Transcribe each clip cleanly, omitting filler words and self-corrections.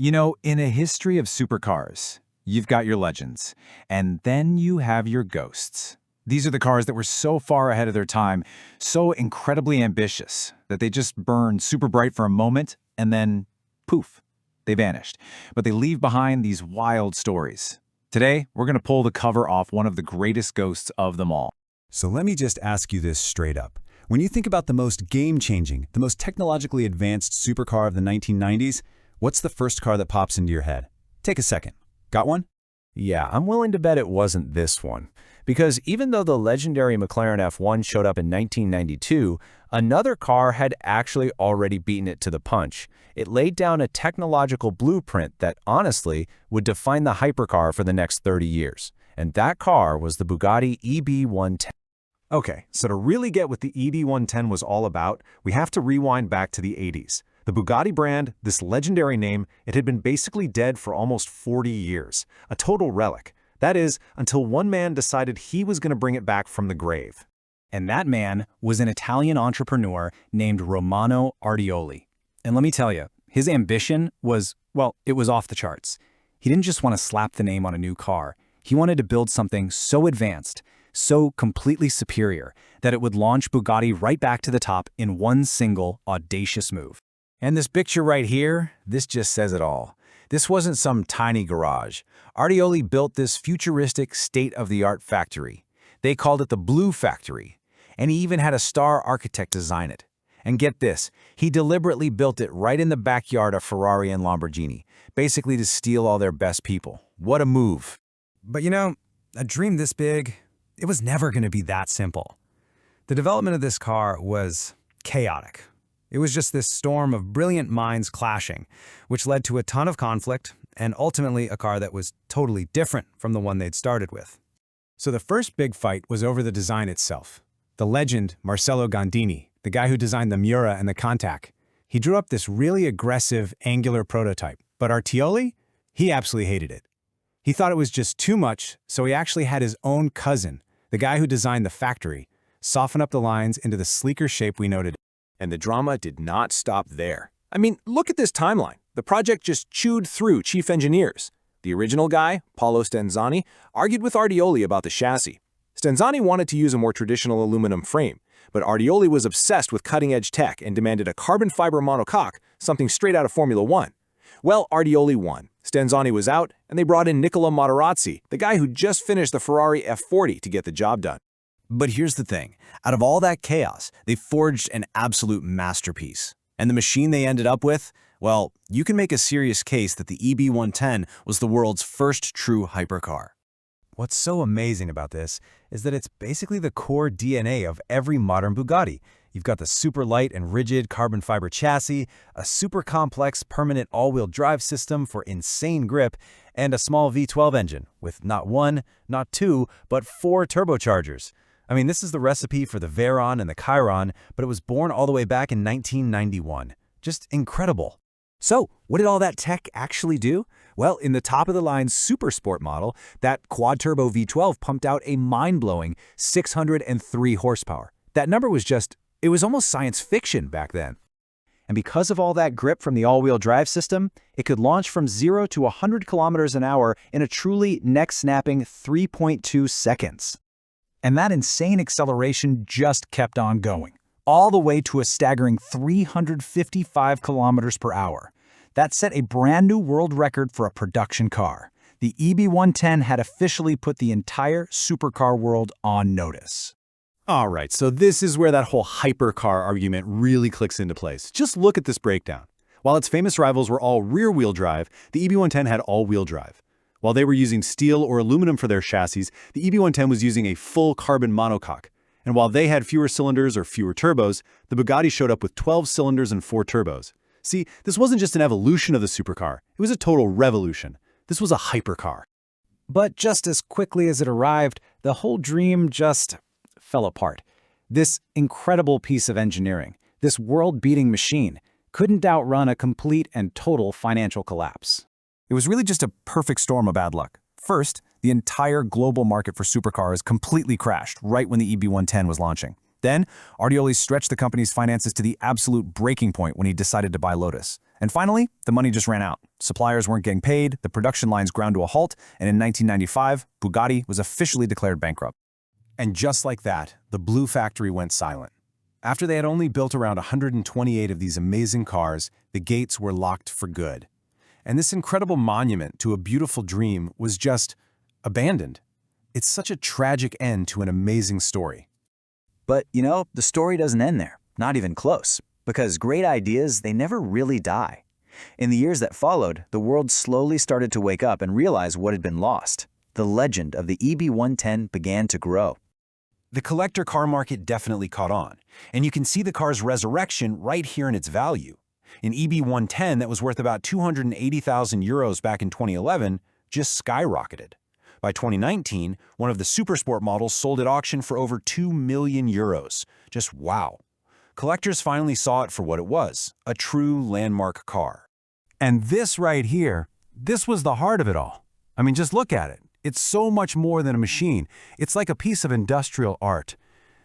You know, in a history of supercars, you've got your legends, and then you have your ghosts. These are the cars that were so far ahead of their time, so incredibly ambitious, that they just burned super bright for a moment, and then, poof, they vanished. But they leave behind these wild stories. Today, we're going to pull the cover off one of the greatest ghosts of them all. So let me just ask you this straight up. When you think about the most game-changing, the most technologically advanced supercar of the 1990s, what's the first car that pops into your head? Take a second. Got one? Yeah, I'm willing to bet it wasn't this one. Because even though the legendary McLaren F1 showed up in 1992, another car had actually already beaten it to the punch. It laid down a technological blueprint that, honestly, would define the hypercar for the next 30 years. And that car was the Bugatti EB110. Okay, so to really get what the EB110 was all about, we have to rewind back to the 80s. The Bugatti brand, this legendary name, it had been basically dead for almost 40 years, a total relic. That is, until one man decided he was going to bring it back from the grave. And that man was an Italian entrepreneur named Romano Ardioli. And let me tell you, his ambition was, well, it was off the charts. He didn't just want to slap the name on a new car. He wanted to build something so advanced, so completely superior, that it would launch Bugatti right back to the top in one single, audacious move. And this picture right here, this just says it all. This wasn't some tiny garage. Ardioli built this futuristic, state-of-the-art factory. They called it the Blue Factory. And he even had a star architect design it. And get this, he deliberately built it right in the backyard of Ferrari and Lamborghini, basically to steal all their best people. What a move. But you know, a dream this big, it was never going to be that simple. The development of this car was chaotic. It was just this storm of brilliant minds clashing, which led to a ton of conflict and ultimately a car that was totally different from the one they'd started with. So the first big fight was over the design itself. The legend, Marcello Gandini, the guy who designed the Miura and the Contact, he drew up this really aggressive, angular prototype. But Artioli, he absolutely hated it. He thought it was just too much, so he actually had his own cousin, the guy who designed the factory, soften up the lines into the sleeker shape we know today. And the drama did not stop there. I mean, look at this timeline. The project just chewed through chief engineers. The original guy, Paolo Stenzani, argued with Ardioli about the chassis. Stenzani wanted to use a more traditional aluminum frame, but Ardioli was obsessed with cutting-edge tech and demanded a carbon fiber monocoque, something straight out of Formula One. Well, Ardioli won. Stenzani was out, and they brought in Nicola Materazzi, the guy who just finished the Ferrari F40 to get the job done. But here's the thing. Out of all that chaos, they forged an absolute masterpiece. And the machine they ended up with, well, you can make a serious case that the EB110 was the world's first true hypercar. What's so amazing about this is that it's basically the core DNA of every modern Bugatti. You've got the super light and rigid carbon fiber chassis, a super complex permanent all-wheel drive system for insane grip, and a small V12 engine with not one, not two, but 4 turbochargers. I mean, this is the recipe for the Veyron and the Chiron, but it was born all the way back in 1991. Just incredible. So, what did all that tech actually do? Well, in the top-of-the-line Super Sport model, that quad-turbo V12 pumped out a mind-blowing 603 horsepower. That number was just, it was almost science fiction back then. And because of all that grip from the all-wheel drive system, it could launch from 0 to 100 kilometers an hour in a truly neck-snapping 3.2 seconds. And that insane acceleration just kept on going, all the way to a staggering 355 kilometers per hour. That set a brand new world record for a production car. The EB110 had officially put the entire supercar world on notice. All right, so this is where that whole hypercar argument really clicks into place. Just look at this breakdown. While its famous rivals were all rear-wheel drive, the EB110 had all-wheel drive. While they were using steel or aluminum for their chassis, the EB110 was using a full carbon monocoque. And while they had fewer cylinders or fewer turbos, the Bugatti showed up with 12 cylinders and 4 turbos. See, this wasn't just an evolution of the supercar, it was a total revolution. This was a hypercar. But just as quickly as it arrived, the whole dream just fell apart. This incredible piece of engineering, this world-beating machine, couldn't outrun a complete and total financial collapse. It was really just a perfect storm of bad luck. First, the entire global market for supercars completely crashed right when the EB110 was launching. Then, Ardioli stretched the company's finances to the absolute breaking point when he decided to buy Lotus. And finally, the money just ran out. Suppliers weren't getting paid, the production lines ground to a halt, and in 1995, Bugatti was officially declared bankrupt. And just like that, the Blue Factory went silent. After they had only built around 128 of these amazing cars, the gates were locked for good. And this incredible monument to a beautiful dream was just abandoned. It's such a tragic end to an amazing story. But, the story doesn't end there. Not even close. Because great ideas, they never really die. In the years that followed, the world slowly started to wake up and realize what had been lost. The legend of the EB110 began to grow. The collector car market definitely caught on, and you can see the car's resurrection right here in its value. An EB110 that was worth about 280,000 euros back in 2011 just skyrocketed. By 2019, one of the supersport models sold at auction for over 2 million euros. Just wow. Collectors finally saw it for what it was, a true landmark car. And this right here, this was the heart of it all. I mean, just look at it. It's so much more than a machine. It's like a piece of industrial art.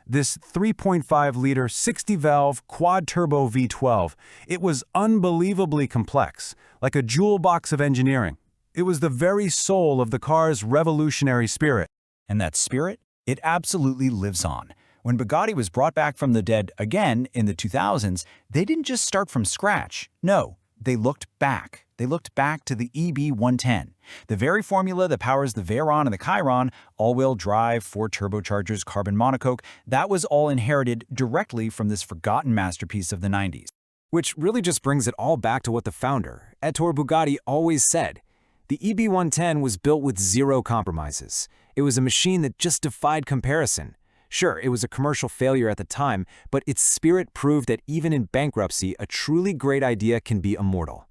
This 3.5-liter, 60-valve, quad-turbo V12, it was unbelievably complex, like a jewel box of engineering. It was the very soul of the car's revolutionary spirit. And that spirit, it absolutely lives on. When Bugatti was brought back from the dead again in the 2000s, they didn't just start from scratch. No, they looked back. They looked back to the EB110, the very formula that powers the Veyron and the Chiron, all-wheel drive, 4 turbochargers, carbon monocoque. That was all inherited directly from this forgotten masterpiece of the 90s. Which really just brings it all back to what the founder, Ettore Bugatti, always said. The EB110 was built with zero compromises. It was a machine that just defied comparison. Sure, it was a commercial failure at the time, but its spirit proved that even in bankruptcy, a truly great idea can be immortal.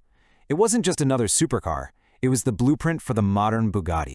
It wasn't just another supercar, it was the blueprint for the modern Bugatti.